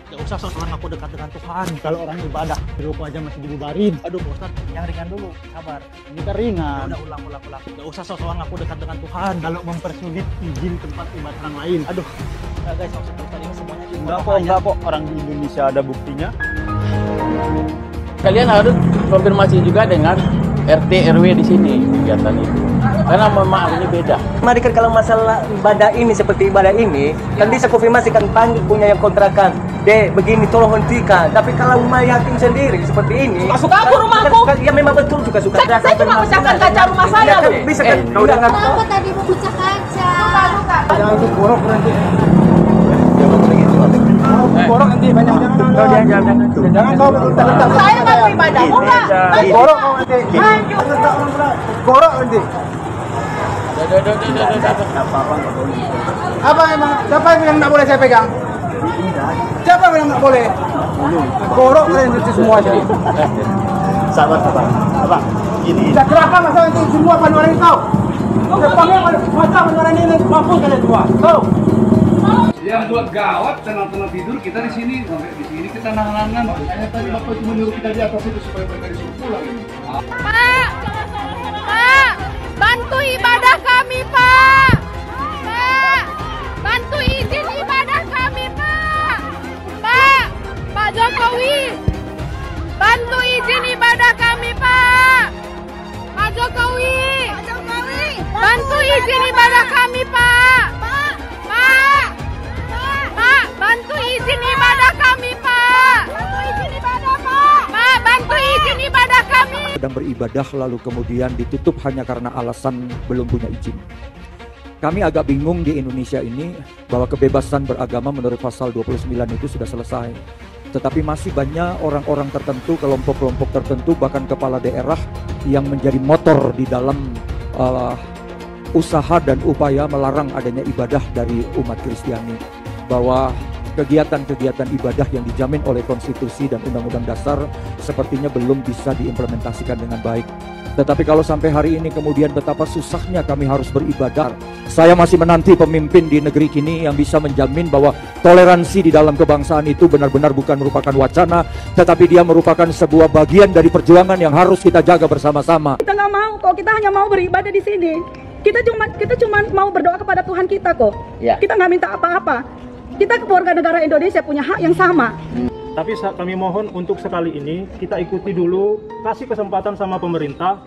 Gak usah sosokan aku dekat dengan Tuhan. Kalau orang ibadah di ruko aja masih dibubarin. Aduh Pak Ustadz, yang ringan dulu, sabar. Ini kan ringan. Udah ulang. Gak usah sosokan aku dekat dengan Tuhan. Kalau mempersulit izin tempat ibadah orang lain. Aduh, guys, maksud Ustadz ini semuanya enggak kok. Orang di Indonesia ada buktinya. Kalian harus konfirmasi juga dengan RT RW di sini kegiatan itu. Karena memang ini beda. Mari kan kalau masalah ibadah ini seperti ibadah ini, kan bisa konfirmasikan panggil punya yang kontrakan. Begini tolong hentikan. Tapi kalau rumah yatim sendiri seperti ini, suka aku rumahku. Ya memang betul juga suka. Saya cuma pecahkan kaca rumah saya loh. Bisa kan? Kau dengar? Kenapa tadi mau pecah kaca? Jangan diborok nanti. Borok nanti banyak. Jangan kau letak. Saya nggak beribadah, mau nggak? Borok kau nanti. Borok nanti. Apa emang? Siapa yang bilang nggak boleh saya pegang? Siapa yang bilang nggak boleh? Borok kalian itu semua jadi. Sabar. Apa? Gini. Saya kerahkan masalah itu semua panuan ini kau. Panggil masa panuan ini mampus kalian semua. Kau. Yang buat gawat tenang-tenang tidur kita di sini, sampai di sini kita nahan-nahan. Makanya tadi Bapak itu menyuruh kita di atas itu supaya mereka disuruh pulang. Pak, bantu ibadah kami, Pak. Pak, bantu izin ibadah kami, Pak. Pak Jokowi, bantu izin ibadah kami, Pak. Pak Jokowi, bantu izin ibadah kami, Pak. Bantu izin ibadah kami, Pak. Bantu izin ibadah, Pak. Bantu izin ibadah kami. Sedang beribadah lalu kemudian ditutup hanya karena alasan belum punya izin. Kami agak bingung di Indonesia ini bahwa kebebasan beragama menurut pasal 29 itu sudah selesai. Tetapi masih banyak orang-orang tertentu, kelompok-kelompok tertentu, bahkan kepala daerah yang menjadi motor di dalam usaha dan upaya melarang adanya ibadah dari umat Kristiani. Bahwa kegiatan-kegiatan ibadah yang dijamin oleh konstitusi dan undang-undang dasar sepertinya belum bisa diimplementasikan dengan baik. Tetapi kalau sampai hari ini kemudian betapa susahnya kami harus beribadah. Saya masih menanti pemimpin di negeri ini yang bisa menjamin bahwa toleransi di dalam kebangsaan itu benar-benar bukan merupakan wacana, tetapi dia merupakan sebuah bagian dari perjuangan yang harus kita jaga bersama-sama. Kita nggak mau kok, kita hanya mau beribadah di sini. Kita cuma mau berdoa kepada Tuhan kita kok. Ya. Kita nggak minta apa-apa. Kita warga negara Indonesia punya hak yang sama. Tapi kami mohon untuk sekali ini kita ikuti dulu, kasih kesempatan sama pemerintah.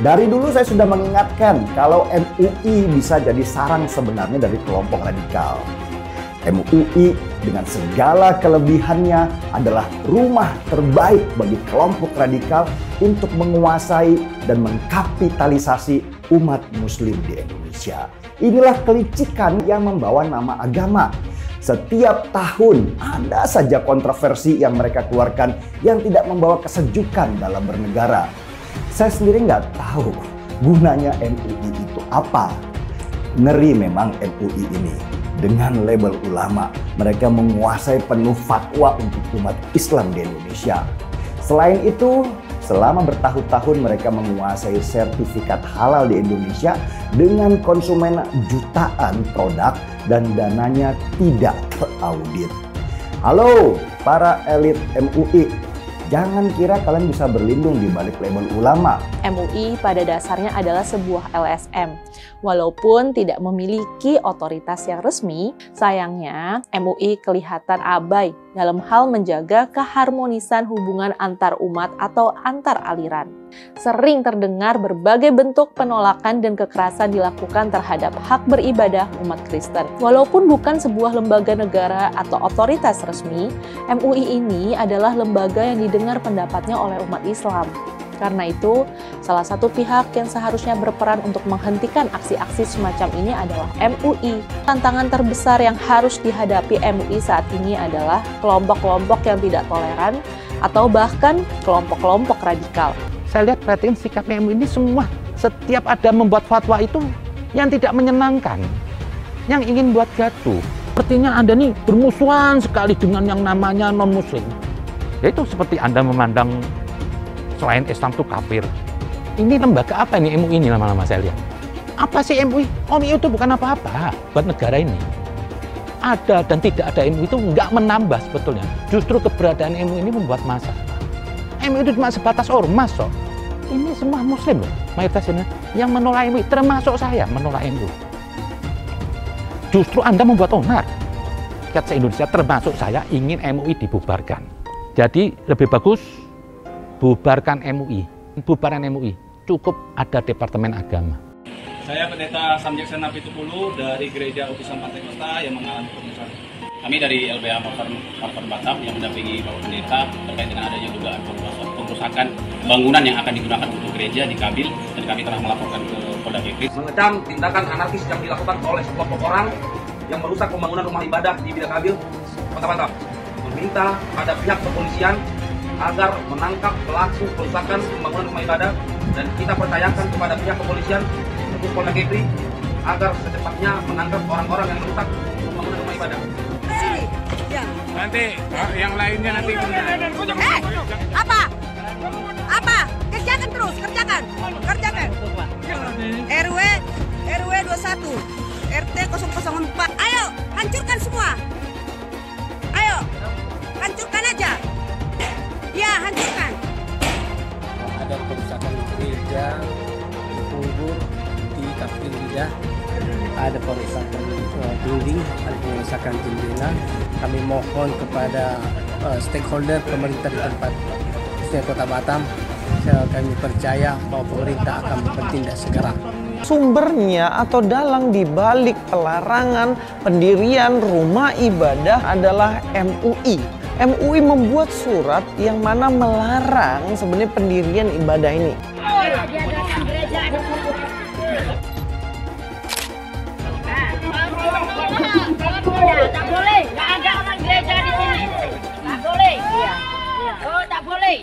Dari dulu saya sudah mengingatkan kalau MUI bisa jadi sarang sebenarnya dari kelompok radikal. MUI dengan segala kelebihannya adalah rumah terbaik bagi kelompok radikal untuk menguasai dan mengkapitalisasi umat muslim di Indonesia. Inilah kelicikan yang membawa nama agama. Setiap tahun ada saja kontroversi yang mereka keluarkan yang tidak membawa kesejukan dalam bernegara. Saya sendiri nggak tahu gunanya MUI itu apa. Ngeri memang MUI ini. Dengan label ulama, mereka menguasai penuh fatwa untuk umat Islam di Indonesia. Selain itu, selama bertahun-tahun mereka menguasai sertifikat halal di Indonesia dengan konsumen jutaan produk dan dananya tidak teraudit. Halo para elit MUI. Jangan kira kalian bisa berlindung di balik label ulama. MUI pada dasarnya adalah sebuah LSM. Walaupun tidak memiliki otoritas yang resmi, sayangnya MUI kelihatan abai dalam hal menjaga keharmonisan hubungan antar umat atau antar aliran. Sering terdengar berbagai bentuk penolakan dan kekerasan dilakukan terhadap hak beribadah umat Kristen. Walaupun bukan sebuah lembaga negara atau otoritas resmi, MUI ini adalah lembaga yang didengar pendapatnya oleh umat Islam. Karena itu, salah satu pihak yang seharusnya berperan untuk menghentikan aksi-aksi semacam ini adalah MUI. Tantangan terbesar yang harus dihadapi MUI saat ini adalah kelompok-kelompok yang tidak toleran atau bahkan kelompok-kelompok radikal. Saya lihat perhatian sikap MUI ini semua, setiap ada membuat fatwa itu yang tidak menyenangkan. yang ingin buat gaduh. Sepertinya Anda nih bermusuhan sekali dengan yang namanya non-muslim. Yaitu seperti Anda memandang selain Islam itu kafir. Ini lembaga apa ini, MUI ini lama-lama saya lihat. Apa sih MUI? MUI itu bukan apa-apa buat negara ini. Ada dan tidak ada MUI itu nggak menambah sebetulnya. Justru keberadaan MUI ini membuat masalah. MUI itu cuma sebatas ormas kok. Ini semua muslim loh, mayoritas ini. Yang menolak MUI, termasuk saya menolak MUI. Justru Anda membuat onar. Rakyat se-Indonesia termasuk saya ingin MUI dibubarkan. Jadi lebih bagus bubarkan MUI. Bubaran MUI cukup ada Departemen Agama. Saya Pendeta Samjaksana Pitupulu dari Gereja Utusan Pantai Kosta yang mengalami perusahaan. Kami dari LBH Marfan Batam yang mendampingi Bapak Pendeta terkait dengan adanya dugaan pengrusakan bangunan yang akan digunakan untuk gereja di Kabil, dan kami telah melaporkan ke Polda Kepri. Mengecam tindakan anarkis yang dilakukan oleh sekelompok orang yang merusak pembangunan rumah ibadah di Bida Kabil, Kota Batam. Meminta pada pihak kepolisian agar menangkap pelaku perusakan pembangunan rumah ibadah, dan kita percayakan kepada pihak kepolisian untuk Polda Kepri agar secepatnya menangkap orang-orang yang merusak pembangunan rumah ibadah. Nanti yang lainnya nanti. Apa? Apa? Kerjakan terus, kerjakan. RW 21, RT 004. Ayo, hancurkan semua. Ayo, hancurkan aja. Ya, hancurkan. Ada kerusakan gereja di Punggul, di Kapil Bida, ada perusakan dinding, ada perusakan jendela. Kami mohon kepada stakeholder pemerintah di tempat, khususnya Kota Batam, kami percaya bahwa pemerintah akan bertindak segera. Sumbernya atau dalang di balik pelarangan pendirian rumah ibadah adalah MUI. MUI membuat surat yang mana melarang sebenarnya pendirian ibadah ini. Tak boleh, nggak ada orang gereja di sini. Tak boleh. Oh, tak boleh.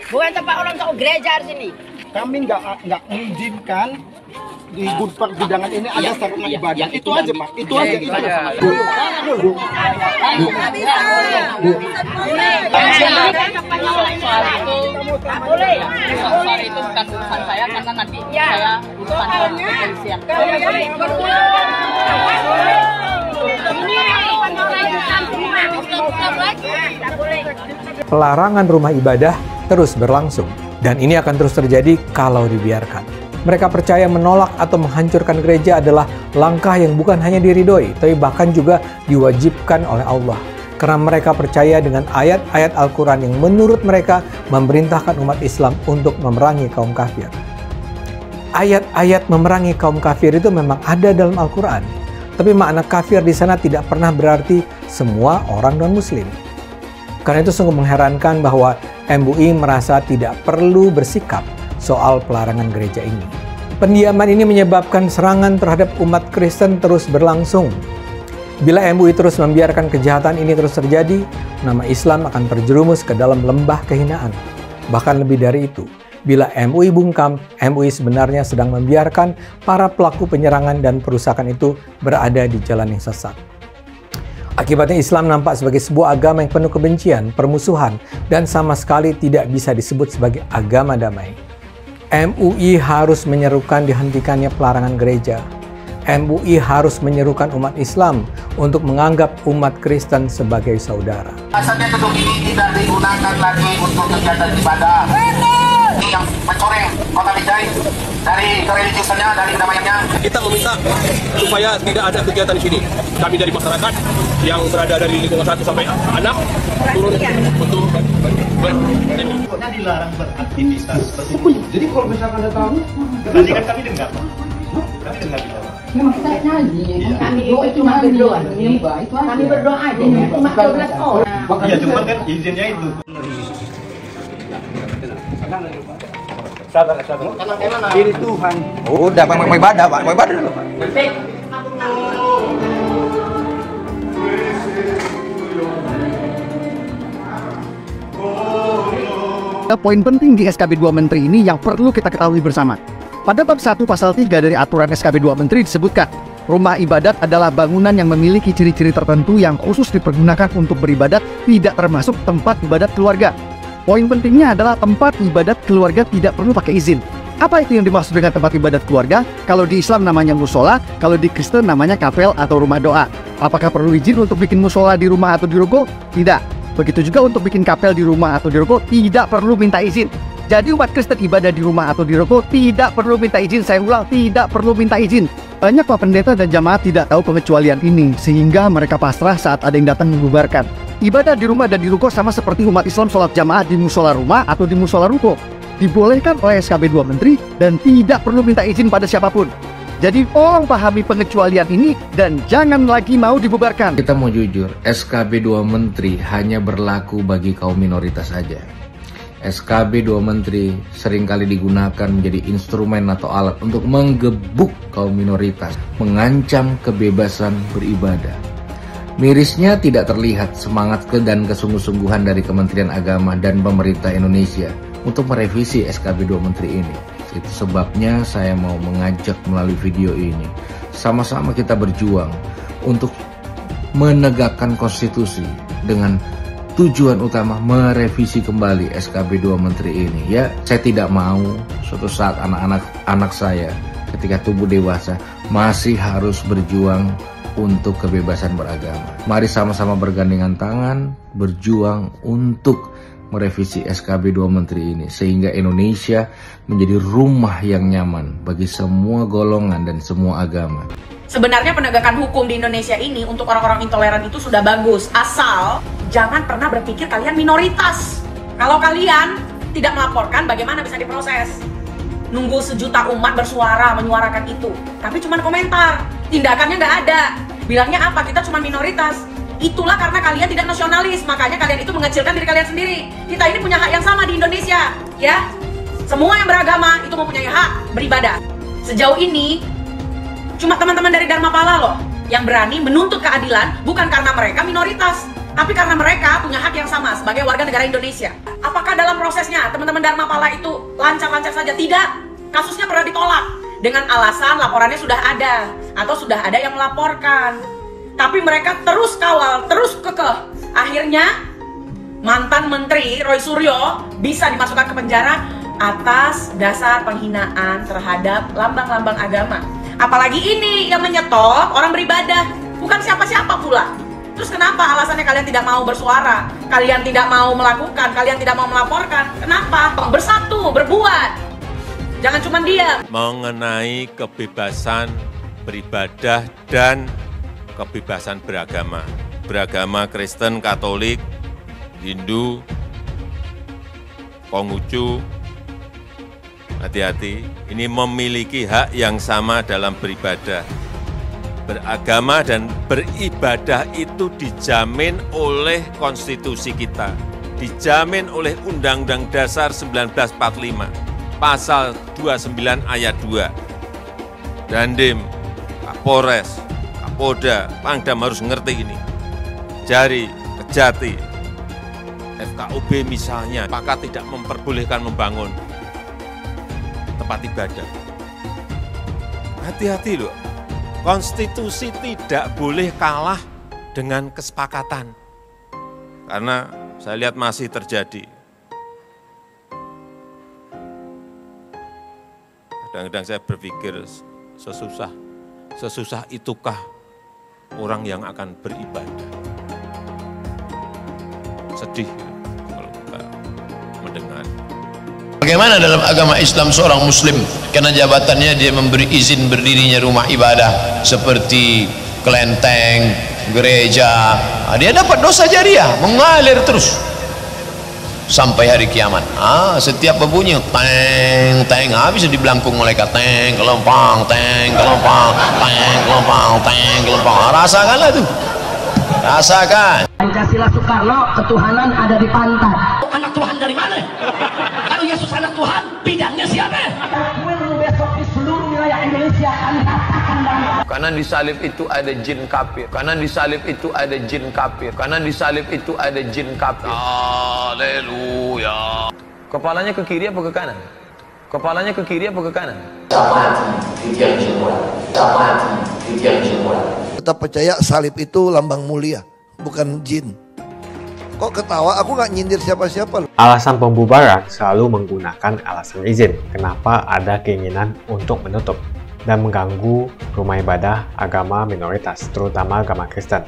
Bukan tempat orang tahu gereja di sini. Kami nggak mengizinkan di Gudpak Bidangan ini ada sarana ibadah. Itu aja, Pak. Itu aja. Tak boleh. Soal itu bukan urusan saya karena nanti saya urusan kepolisian. Pelarangan rumah ibadah terus berlangsung, dan ini akan terus terjadi kalau dibiarkan. Mereka percaya menolak atau menghancurkan gereja adalah langkah yang bukan hanya diridhoi, tapi bahkan juga diwajibkan oleh Allah. Karena mereka percaya dengan ayat-ayat Al-Quran yang menurut mereka memerintahkan umat Islam untuk memerangi kaum kafir. Ayat-ayat memerangi kaum kafir itu memang ada dalam Al-Quran, tapi makna kafir di sana tidak pernah berarti semua orang non-muslim. Karena itu sungguh mengherankan bahwa MUI merasa tidak perlu bersikap soal pelarangan gereja ini. Pendiaman ini menyebabkan serangan terhadap umat Kristen terus berlangsung. Bila MUI terus membiarkan kejahatan ini terus terjadi, nama Islam akan terjerumus ke dalam lembah kehinaan. Bahkan lebih dari itu, bila MUI bungkam, MUI sebenarnya sedang membiarkan para pelaku penyerangan dan perusakan itu berada di jalan yang sesat. Akibatnya Islam nampak sebagai sebuah agama yang penuh kebencian, permusuhan, dan sama sekali tidak bisa disebut sebagai agama damai. MUI harus menyerukan dihentikannya pelarangan gereja. MUI harus menyerukan umat Islam untuk menganggap umat Kristen sebagai saudara. Asalnya gedung ini tidak digunakan lagi untuk kegiatan ibadah. Yang mencoreng Kota Binjai dari kereligiusannya, dari kedamaiannya. Kita meminta supaya tidak ada kegiatan di sini. Kami dari masyarakat yang berada dari lingkungan 1 sampai 6 turun untuk kita dilarang beraktivitas seperti itu. Jadi kalau misalkan ada tamu, tadi kan kami dengar. Kami dengar di bawah. Memang kita ngaji, kami cuma berdoa, kami berdoa aja, cuma 12 orang. Iya, cuma kan izinnya itu. Sabar. Diri Tuhan. Udah, mau ibadah, Pak. Mau ibadah dulu, Pak. Poin penting di SKB 2 Menteri ini yang perlu kita ketahui bersama. Pada bab 1 pasal 3 dari aturan SKB 2 Menteri disebutkan, Rumah ibadat adalah bangunan yang memiliki ciri-ciri tertentu yang khusus dipergunakan untuk beribadat, tidak termasuk tempat ibadat keluarga. Poin pentingnya adalah tempat ibadat keluarga tidak perlu pakai izin. Apa itu yang dimaksud dengan tempat ibadat keluarga? Kalau di Islam namanya musola, kalau di Kristen namanya kapel atau rumah doa. Apakah perlu izin untuk bikin musola di rumah atau di ruko? Tidak. Begitu juga untuk bikin kapel di rumah atau di ruko, tidak perlu minta izin. Jadi umat Kristen ibadah di rumah atau di ruko tidak perlu minta izin. Saya ulang, tidak perlu minta izin. Banyak Pak Pendeta dan jamaah tidak tahu pengecualian ini, sehingga mereka pasrah saat ada yang datang membubarkan. Ibadah di rumah dan di ruko sama seperti umat Islam sholat jamaah di musola rumah atau di musola ruko. Dibolehkan oleh SKB 2 Menteri dan tidak perlu minta izin pada siapapun. Jadi tolong pahami pengecualian ini dan jangan lagi mau dibubarkan. Kita mau jujur, SKB 2 Menteri hanya berlaku bagi kaum minoritas saja. SKB 2 Menteri seringkali digunakan menjadi instrumen atau alat untuk menggebuk kaum minoritas, mengancam kebebasan beribadah. Mirisnya tidak terlihat semangat dan kesungguh-sungguhan dari Kementerian Agama dan pemerintah Indonesia untuk merevisi SKB 2 Menteri ini. Itu sebabnya saya mau mengajak melalui video ini, sama-sama kita berjuang untuk menegakkan konstitusi dengan tujuan utama merevisi kembali SKB 2 Menteri ini. Ya, saya tidak mau suatu saat anak saya ketika tumbuh dewasa masih harus berjuang untuk kebebasan beragama. Mari sama-sama bergandengan tangan berjuang untuk merevisi SKB 2 Menteri ini sehingga Indonesia menjadi rumah yang nyaman bagi semua golongan dan semua agama. Sebenarnya penegakan hukum di Indonesia ini untuk orang-orang intoleran itu sudah bagus, asal jangan pernah berpikir kalian minoritas. Kalau kalian tidak melaporkan, bagaimana bisa diproses? Nunggu sejuta umat bersuara, menyuarakan itu, tapi cuma komentar, tindakannya nggak ada. Bilangnya apa? Kita cuma minoritas. Itulah karena kalian tidak nasionalis, makanya kalian itu mengecilkan diri kalian sendiri. Kita ini punya hak yang sama di Indonesia, ya. Semua yang beragama itu mempunyai hak beribadah. Sejauh ini cuma teman-teman dari Dharmapala loh yang berani menuntut keadilan, bukan karena mereka minoritas, tapi karena mereka punya hak yang sama sebagai warga negara Indonesia. Apakah dalam prosesnya teman-teman Dharmapala itu lancar-lancar saja? Tidak. Kasusnya pernah ditolak dengan alasan laporannya sudah ada atau sudah ada yang melaporkan. Tapi mereka terus kawal, terus kekeh. Akhirnya mantan Menteri Roy Suryo bisa dimasukkan ke penjara atas dasar penghinaan terhadap lambang-lambang agama. Apalagi ini yang menyetop orang beribadah, bukan siapa-siapa pula. Terus kenapa alasannya kalian tidak mau bersuara? Kalian tidak mau melakukan, kalian tidak mau melaporkan. Kenapa? Bersatu, berbuat. Jangan cuma diam. Mengenai kebebasan beribadah dan kebebasan beragama. Beragama Kristen, Katolik, Hindu, Konghucu, hati-hati, ini memiliki hak yang sama dalam beribadah. Beragama dan beribadah itu dijamin oleh konstitusi kita, dijamin oleh Undang-Undang Dasar 1945, Pasal 29 Ayat 2. Dandim, Kapolres, Kapolda, Pangdam harus ngerti ini. Jari, Kejati, FKUB misalnya, apakah tidak memperbolehkan membangun tempat ibadah? Hati-hati loh. Konstitusi tidak boleh kalah dengan kesepakatan. Karena saya lihat masih terjadi. Kadang-kadang saya berpikir sesusah itukah orang yang akan beribadah. Sedih kalau kita mendengar. Bagaimana dalam agama Islam seorang muslim karena jabatannya dia memberi izin berdirinya rumah ibadah seperti kelenteng, gereja, dia dapat dosa jariah mengalir terus sampai hari kiamat. Setiap berbunyi teng teng bisa dibelangkung malaikat, teng kelompang, teng kelompang, teng kelompang, teng kelompang. Rasakanlah tuh, rasakan. Pancasila Soekarno, ketuhanan ada di pantat. Anak Tuhan dari mana? Kalau Yesus anak Tuhan, bidangnya siapa? Besok di seluruh wilayah Indonesia kami katakan bahwa Karena di salib itu ada jin kafir. Karena di salib itu ada jin kafir. Karena di salib itu ada jin kafir. Haleluya. Kepalanya ke kiri apa ke kanan? Kepalanya ke kiri apa ke kanan? 小话题，一点就过来，小话题。Itu yang kurang. Kita percaya salib itu lambang mulia, bukan jin. Kok ketawa? Aku nggak nyindir siapa-siapa loh. Alasan pembubaran selalu menggunakan alasan izin. Kenapa ada keinginan untuk menutup dan mengganggu rumah ibadah agama minoritas, terutama agama Kristen.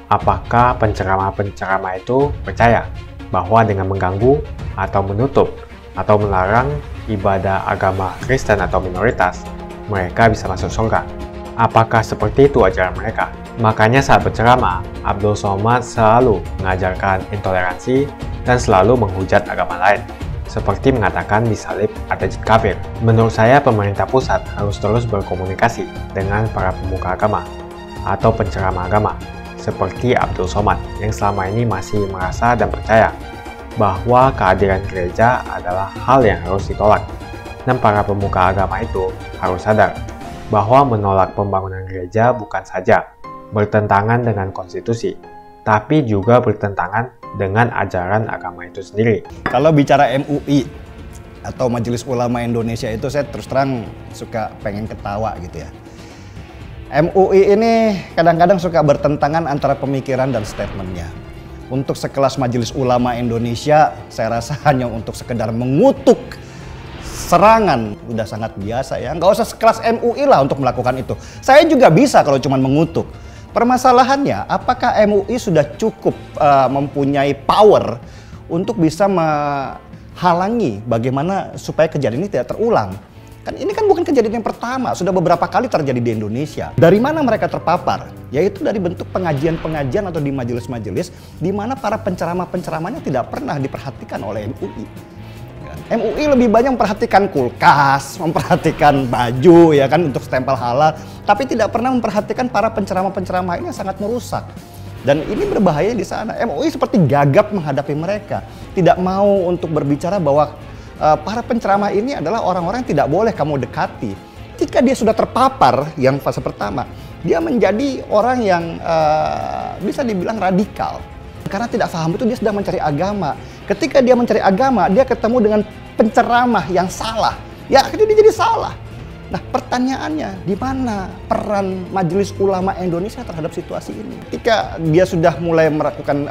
Apakah penceramah-penceramah itu percaya bahwa dengan mengganggu atau menutup atau melarang ibadah agama Kristen atau minoritas, mereka bisa masuk surga? Apakah seperti itu ajaran mereka? Makanya saat berceramah, Abdul Somad selalu mengajarkan intoleransi dan selalu menghujat agama lain, seperti mengatakan di salib ada jin kafir. Menurut saya, pemerintah pusat harus terus berkomunikasi dengan para pemuka agama atau penceramah agama, seperti Abdul Somad yang selama ini masih merasa dan percaya bahwa kehadiran gereja adalah hal yang harus ditolak. Dan para pemuka agama itu harus sadar bahwa menolak pembangunan gereja bukan saja bertentangan dengan konstitusi, tapi juga bertentangan dengan ajaran agama itu sendiri. Kalau bicara MUI atau Majelis Ulama Indonesia itu saya terus terang suka pengen ketawa gitu ya. MUI ini kadang-kadang suka bertentangan antara pemikiran dan statementnya. Untuk sekelas Majelis Ulama Indonesia, saya rasa hanya untuk sekedar mengutuk serangan udah sangat biasa ya. Nggak usah sekelas MUI lah untuk melakukan itu. Saya juga bisa kalau cuma mengutuk. Permasalahannya, apakah MUI sudah cukup mempunyai power untuk bisa menghalangi bagaimana supaya kejadian ini tidak terulang? Kan ini kan bukan kejadian yang pertama, sudah beberapa kali terjadi di Indonesia. Dari mana mereka terpapar? Yaitu dari bentuk pengajian-pengajian atau di majelis-majelis di mana para penceramah-penceramahnya tidak pernah diperhatikan oleh MUI. MUI lebih banyak memperhatikan kulkas, memperhatikan baju ya kan untuk stempel halal, tapi tidak pernah memperhatikan para penceramah-penceramah ini yang sangat merusak. Dan ini berbahaya di sana. MUI seperti gagap menghadapi mereka, tidak mau untuk berbicara bahwa para penceramah ini adalah orang-orang yang tidak boleh kamu dekati. Jika dia sudah terpapar yang fase pertama, dia menjadi orang yang bisa dibilang radikal. Karena tidak paham itu dia sedang mencari agama. Ketika dia mencari agama, dia ketemu dengan penceramah yang salah. Ya akhirnya dia jadi salah. Nah pertanyaannya, di mana peran Majelis Ulama Indonesia terhadap situasi ini? Ketika dia sudah mulai melakukan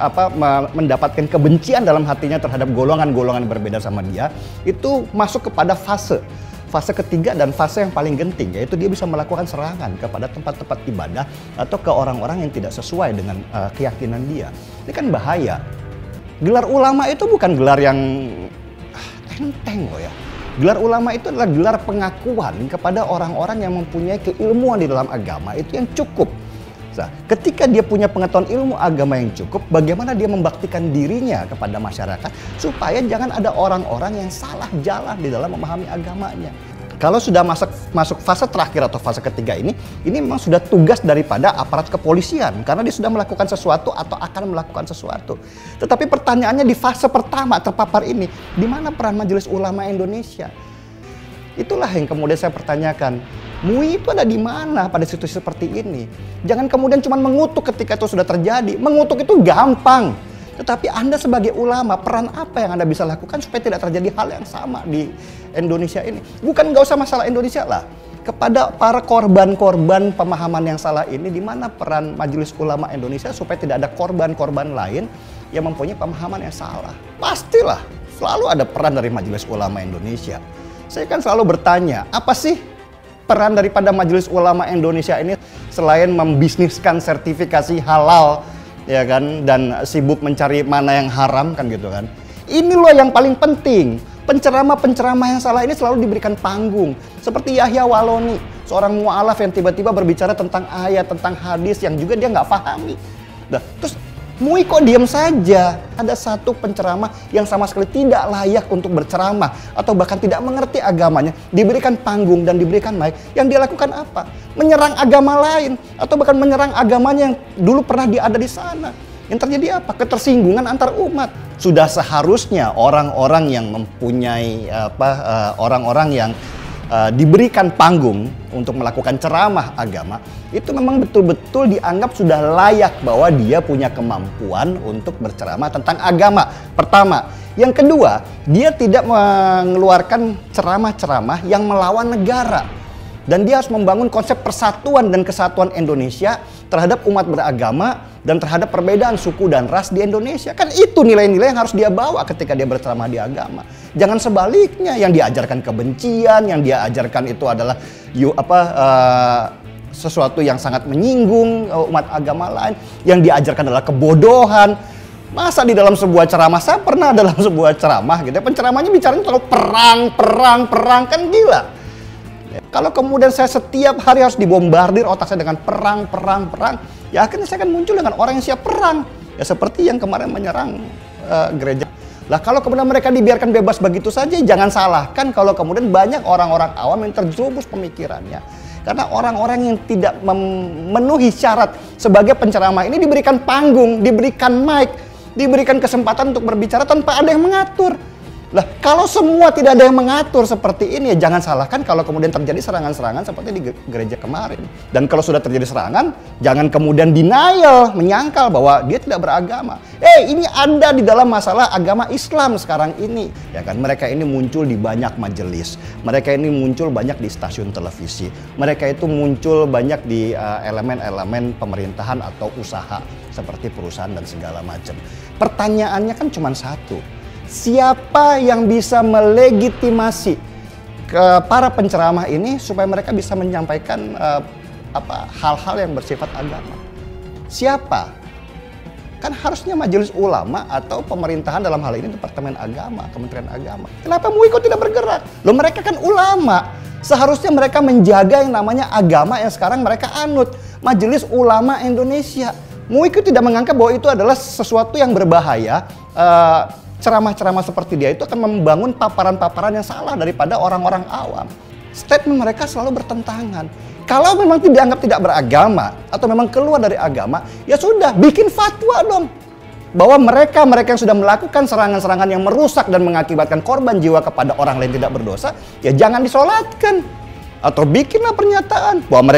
mendapatkan kebencian dalam hatinya terhadap golongan-golongan berbeda sama dia, itu masuk kepada fase ketiga dan fase yang paling genting, yaitu dia bisa melakukan serangan kepada tempat-tempat ibadah atau ke orang-orang yang tidak sesuai dengan keyakinan dia. Ini kan bahaya. Gelar ulama itu bukan gelar yang enteng loh ya. Gelar ulama itu adalah gelar pengakuan kepada orang-orang yang mempunyai keilmuan di dalam agama itu yang cukup. Nah, ketika dia punya pengetahuan ilmu agama yang cukup, bagaimana dia membaktikan dirinya kepada masyarakat supaya jangan ada orang-orang yang salah jalan di dalam memahami agamanya. Kalau sudah masuk fase terakhir atau fase ketiga ini memang sudah tugas daripada aparat kepolisian karena dia sudah melakukan sesuatu atau akan melakukan sesuatu. Tetapi pertanyaannya di fase pertama terpapar ini, di mana peran Majelis Ulama Indonesia? Itulah yang kemudian saya pertanyakan. MUI itu ada di mana pada situasi seperti ini? Jangan kemudian cuma mengutuk ketika itu sudah terjadi. Mengutuk itu gampang. Tetapi Anda sebagai ulama, peran apa yang Anda bisa lakukan supaya tidak terjadi hal yang sama di Indonesia ini? Bukan nggak usah masalah Indonesia lah. Kepada para korban-korban pemahaman yang salah ini, di mana peran Majelis Ulama Indonesia supaya tidak ada korban-korban lain yang mempunyai pemahaman yang salah? Pastilah, selalu ada peran dari Majelis Ulama Indonesia. Saya kan selalu bertanya, apa sih peran daripada Majelis Ulama Indonesia ini selain membisniskan sertifikasi halal, ya kan, dan sibuk mencari mana yang haram kan gitu kan. Ini loh yang paling penting. Penceramah-penceramah yang salah ini selalu diberikan panggung. Seperti Yahya Waloni, seorang mu'alaf yang tiba-tiba berbicara tentang ayat, tentang hadis yang juga dia nggak pahami. Nah, terus MUI kok diam saja? Ada satu penceramah yang sama sekali tidak layak untuk berceramah atau bahkan tidak mengerti agamanya, diberikan panggung dan diberikan mic. Yang dia lakukan apa? Menyerang agama lain atau bahkan menyerang agamanya yang dulu pernah dia ada di sana. Yang terjadi apa? Ketersinggungan antar umat. Sudah seharusnya orang-orang yang mempunyai orang-orang yang diberikan panggung untuk melakukan ceramah agama itu memang betul-betul dianggap sudah layak bahwa dia punya kemampuan untuk berceramah tentang agama. Pertama, yang kedua, dia tidak mengeluarkan ceramah-ceramah yang melawan negara. Dan dia harus membangun konsep persatuan dan kesatuan Indonesia terhadap umat beragama dan terhadap perbedaan suku dan ras di Indonesia. Kan itu nilai-nilai yang harus dia bawa ketika dia berceramah di agama. Jangan sebaliknya, yang diajarkan kebencian, yang dia ajarkan itu adalah sesuatu yang sangat menyinggung umat agama lain, yang diajarkan adalah kebodohan. Masa di dalam sebuah ceramah, saya pernah dalam sebuah ceramah gitu, penceramahnya bicaranya soal perang, kan gila. Kalau kemudian saya setiap hari harus dibombardir otak saya dengan perang, ya akhirnya saya akan muncul dengan orang yang siap perang. Ya seperti yang kemarin menyerang gereja. Lah kalau kemudian mereka dibiarkan bebas begitu saja, jangan salahkan kalau kemudian banyak orang-orang awam yang terjerumus pemikirannya. Karena orang-orang yang tidak memenuhi syarat sebagai penceramah ini diberikan panggung, diberikan mic, diberikan kesempatan untuk berbicara tanpa ada yang mengatur. Lah, kalau semua tidak ada yang mengatur seperti ini, ya jangan salahkan kalau kemudian terjadi serangan-serangan seperti di gereja kemarin. Dan kalau sudah terjadi serangan, jangan kemudian denial, menyangkal bahwa dia tidak beragama. Ini ada di dalam masalah agama Islam sekarang ini. Ya kan, mereka ini muncul di banyak majelis. Mereka ini muncul banyak di stasiun televisi. Mereka itu muncul banyak di elemen-elemen pemerintahan atau usaha seperti perusahaan dan segala macam. Pertanyaannya kan cuma satu. Siapa yang bisa melegitimasi ke para penceramah ini supaya mereka bisa menyampaikan hal-hal yang bersifat agama? Siapa? Kan harusnya majelis ulama atau pemerintahan, dalam hal ini Departemen Agama, Kementerian Agama. Kenapa MUI kok tidak bergerak? Loh, mereka kan ulama. Seharusnya mereka menjaga yang namanya agama yang sekarang mereka anut. Majelis Ulama Indonesia. MUI kok tidak menganggap bahwa itu adalah sesuatu yang berbahaya. Ceramah-ceramah seperti dia itu akan membangun paparan-paparan yang salah daripada orang-orang awam. Statement mereka selalu bertentangan. Kalau memang dianggap tidak beragama atau memang keluar dari agama, ya sudah, bikin fatwa dong. Bahwa mereka yang sudah melakukan serangan-serangan yang merusak dan mengakibatkan korban jiwa kepada orang lain tidak berdosa, ya jangan disolatkan. Atau bikinlah pernyataan bahwa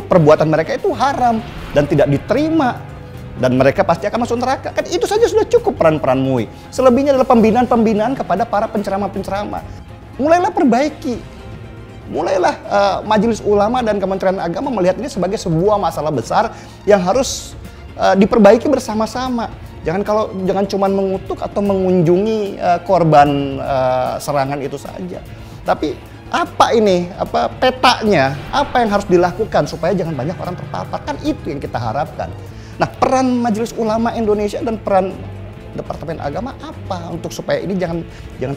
perbuatan mereka itu haram dan tidak diterima. Dan mereka pasti akan masuk neraka. Kan itu saja sudah cukup peran-peran MUI. Selebihnya adalah pembinaan-pembinaan kepada para penceramah-penceramah. Mulailah perbaiki. Mulailah Majelis Ulama dan Kementerian Agama melihat ini sebagai sebuah masalah besar yang harus diperbaiki bersama-sama. Jangan cuma mengutuk atau mengunjungi korban serangan itu saja. Tapi petanya, apa yang harus dilakukan supaya jangan banyak orang terpapar. Kan itu yang kita harapkan. Nah, peran Majelis Ulama Indonesia dan peran Departemen Agama apa untuk supaya ini jangan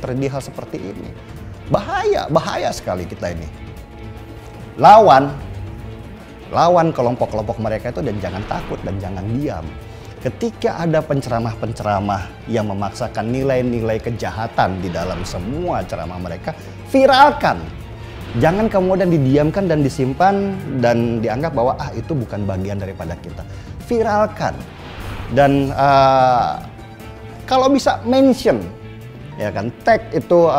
terjadi hal seperti ini. Bahaya sekali kita ini. Lawan kelompok-kelompok mereka itu dan jangan takut dan jangan diam. Ketika ada penceramah-penceramah yang memaksakan nilai-nilai kejahatan di dalam semua ceramah mereka, viralkan. Jangan kemudian didiamkan dan disimpan dan dianggap bahwa itu bukan bagian daripada kita. Viralkan. Dan kalau bisa mention, ya kan, tag itu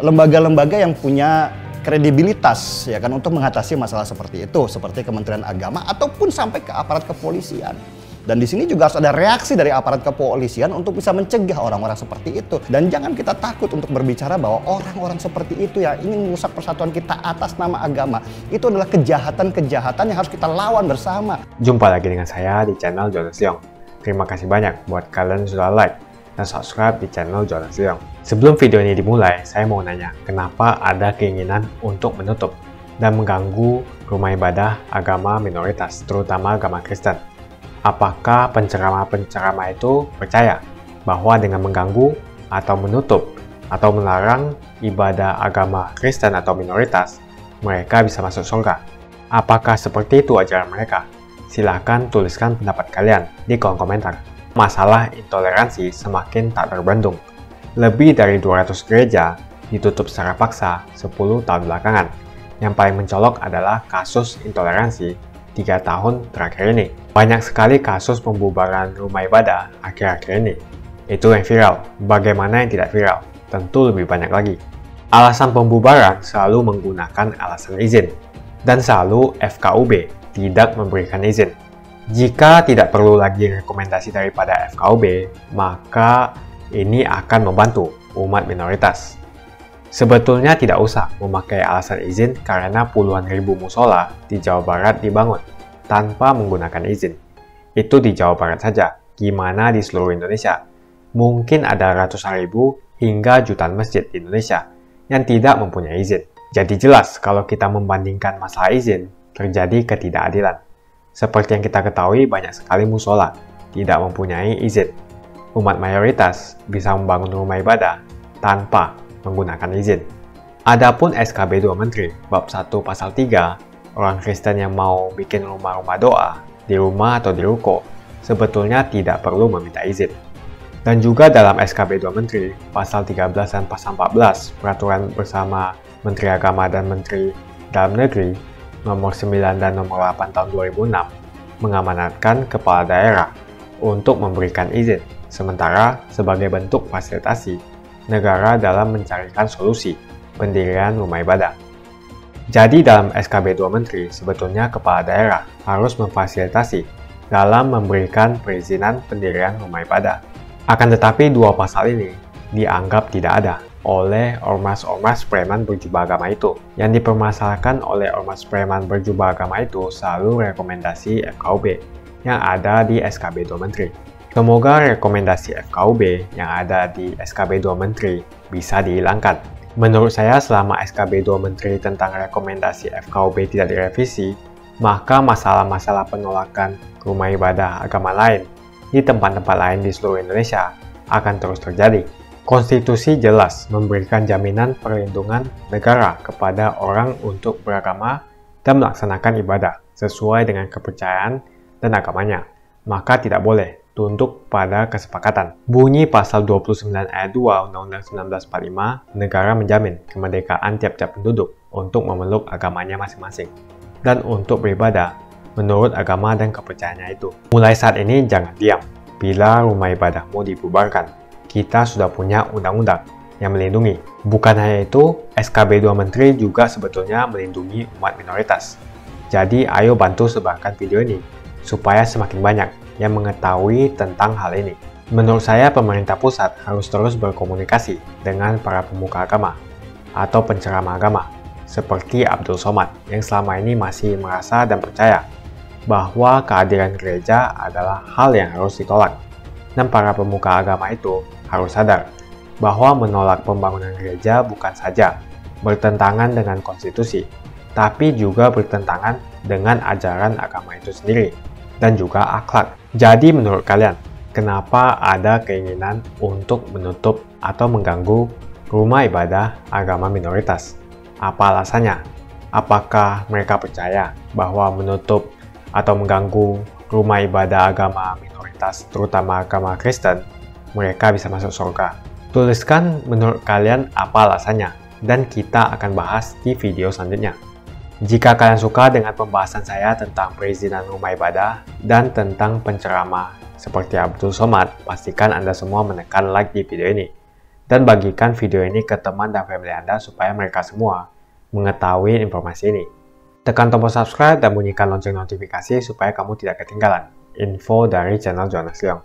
lembaga-lembaga yang punya kredibilitas, ya kan, untuk mengatasi masalah seperti itu, seperti Kementerian Agama ataupun sampai ke aparat kepolisian. Dan di sini juga harus ada reaksi dari aparat kepolisian untuk bisa mencegah orang-orang seperti itu. Dan jangan kita takut untuk berbicara bahwa orang-orang seperti itu yang ingin merusak persatuan kita atas nama agama, itu adalah kejahatan-kejahatan yang harus kita lawan bersama. Jumpa lagi dengan saya di channel Jonas Leong. Terima kasih banyak buat kalian sudah like dan subscribe di channel Jonas Leong. Sebelum video ini dimulai, saya mau nanya, kenapa ada keinginan untuk menutup dan mengganggu rumah ibadah agama minoritas, terutama agama Kristen? Apakah penceramah-penceramah itu percaya bahwa dengan mengganggu atau menutup atau melarang ibadah agama Kristen atau minoritas, mereka bisa masuk surga? Apakah seperti itu ajaran mereka? Silahkan tuliskan pendapat kalian di kolom komentar. Masalah intoleransi semakin tak terbendung. Lebih dari 200 gereja ditutup secara paksa 10 tahun belakangan. Yang paling mencolok adalah kasus intoleransi 3 tahun terakhir ini. Banyak sekali kasus pembubaran rumah ibadah akhir-akhir ini. Itu yang viral. Bagaimana yang tidak viral? Tentu lebih banyak lagi. Alasan pembubaran selalu menggunakan alasan izin. Dan selalu FKUB tidak memberikan izin. Jika tidak perlu lagi rekomendasi daripada FKUB, maka ini akan membantu umat minoritas. Sebetulnya tidak usah memakai alasan izin karena puluhan ribu musola di Jawa Barat dibangun tanpa menggunakan izin. Itu di Jawa Barat saja, gimana di seluruh Indonesia? Mungkin ada ratusan ribu hingga jutaan masjid di Indonesia yang tidak mempunyai izin. Jadi jelas kalau kita membandingkan masalah izin, terjadi ketidakadilan. Seperti yang kita ketahui, banyak sekali musola tidak mempunyai izin. Umat mayoritas bisa membangun rumah ibadah tanpa menggunakan izin. Adapun SKB 2 Menteri bab 1 pasal 3, orang Kristen yang mau bikin rumah-rumah doa di rumah atau di ruko sebetulnya tidak perlu meminta izin. Dan juga dalam SKB 2 Menteri pasal 13 dan pasal 14 peraturan bersama Menteri Agama dan Menteri Dalam Negeri nomor 9 dan nomor 8 tahun 2006 mengamanatkan kepala daerah untuk memberikan izin, sementara sebagai bentuk fasilitasi negara dalam mencarikan solusi pendirian rumah ibadah. Jadi dalam SKB 2 Menteri, sebetulnya kepala daerah harus memfasilitasi dalam memberikan perizinan pendirian rumah ibadah. Akan tetapi dua pasal ini dianggap tidak ada oleh ormas-ormas preman berjubah agama itu. Yang dipermasalahkan oleh ormas preman berjubah agama itu selalu rekomendasi FKUB yang ada di SKB 2 Menteri. Semoga rekomendasi FKUB yang ada di SKB 2 Menteri bisa dihilangkan. Menurut saya selama SKB 2 Menteri tentang rekomendasi FKUB tidak direvisi, maka masalah-masalah penolakan rumah ibadah agama lain di tempat-tempat lain di seluruh Indonesia akan terus terjadi. Konstitusi jelas memberikan jaminan perlindungan negara kepada orang untuk beragama dan melaksanakan ibadah sesuai dengan kepercayaan dan agamanya, maka tidak boleh tunduk pada kesepakatan. Bunyi pasal 29 ayat 2 Undang-Undang 1945, negara menjamin kemerdekaan tiap-tiap penduduk untuk memeluk agamanya masing-masing dan untuk beribadah menurut agama dan kepercayaannya itu. Mulai saat ini jangan diam. Bila rumah ibadahmu dibubarkan, kita sudah punya undang-undang yang melindungi. Bukan hanya itu, SKB 2 Menteri juga sebetulnya melindungi umat minoritas. Jadi ayo bantu sebarkan video ini supaya semakin banyak yang mengetahui tentang hal ini. Menurut saya pemerintah pusat harus terus berkomunikasi dengan para pemuka agama atau penceramah agama seperti Abdul Somad yang selama ini masih merasa dan percaya bahwa kehadiran gereja adalah hal yang harus ditolak. Dan para pemuka agama itu harus sadar bahwa menolak pembangunan gereja bukan saja bertentangan dengan konstitusi, tapi juga bertentangan dengan ajaran agama itu sendiri dan juga akhlak. Jadi menurut kalian, kenapa ada keinginan untuk menutup atau mengganggu rumah ibadah agama minoritas? Apa alasannya? Apakah mereka percaya bahwa menutup atau mengganggu rumah ibadah agama minoritas, terutama agama Kristen, mereka bisa masuk surga? Tuliskan menurut kalian apa alasannya, dan kita akan bahas di video selanjutnya. Jika kalian suka dengan pembahasan saya tentang perizinan rumah ibadah dan tentang penceramah seperti Abdul Somad, pastikan Anda semua menekan like di video ini. Dan bagikan video ini ke teman dan family Anda supaya mereka semua mengetahui informasi ini. Tekan tombol subscribe dan bunyikan lonceng notifikasi supaya kamu tidak ketinggalan info dari channel Jonas Leong.